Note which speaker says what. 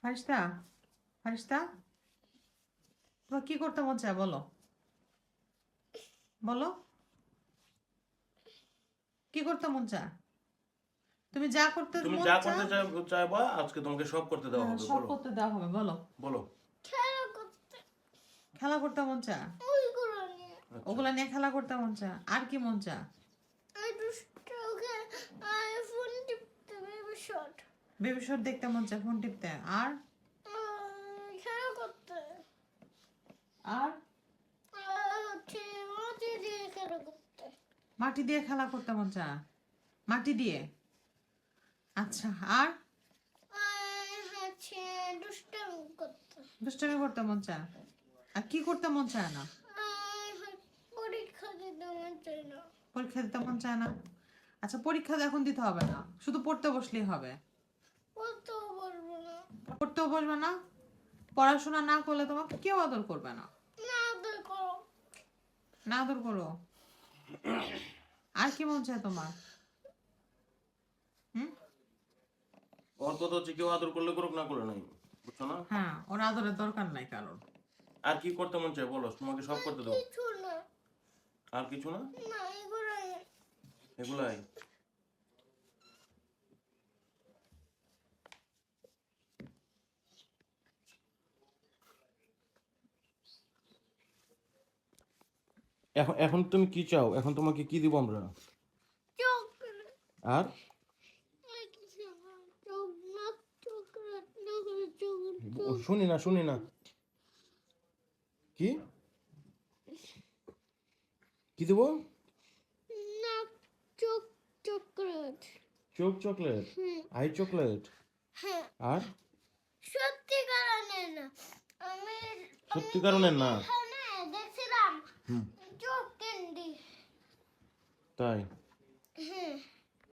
Speaker 1: ফারিস্তা, ফারিস্তা, তোমার কি করতে মন চায় বলো? বলো, কি করতে মন চায়? তুমি যা করতে
Speaker 2: তুমি
Speaker 1: মন
Speaker 2: যা
Speaker 1: চায়
Speaker 2: করতে চাইবা আজকে তোমাকে সব করতে দেওয়া হবে।
Speaker 1: সব
Speaker 2: বলো
Speaker 1: করতে দেওয়া হবে। বলো,
Speaker 2: বলো।
Speaker 1: খেলা করতে মন চায়,
Speaker 2: আচ্ছা।
Speaker 1: ওগুলা নিয়ে খেলা করতে মন চায়। আর কি মন চায়? বেবি শট দেখতে মন চায়, ফোন টিপতে। আর আর মাটি দিয়ে খেলা করতে মন চায়, মাটি দিয়ে। আচ্ছা, আর দুষ্টামি করতে মন চায়। আর কি করতে মন চায় না? পরীক্ষা দিতে মন চায় না। আচ্ছা, পরীক্ষা এখন দিতে হবে না, শুধু পড়তে বসলেই হবে। পড়তেও বসবে না? পড়াশোনা না করলে তোমাকে কেউ আদর করবে না। না আদর করো। আর কি মন চায় তোমার?
Speaker 2: ওর কথা হচ্ছে কেউ আদর করলে করুক, না করলে নাই, বুঝছো না?
Speaker 1: হ্যাঁ, ওর আদরের দরকার নাই কারণ।
Speaker 2: আর কি করতে মন চায় বলো, তোমাকে সব করতে দেবো। আর কিছু না? এগুলাই। এখন এখন তুমি কি চাও? এখন তোমাকে কি দিব আমরা? আর শুনি না, শুনি না। কি কি দেবো? চোখ চকলেট, আই চকলেট। আর সত্যি কারণের না। তাই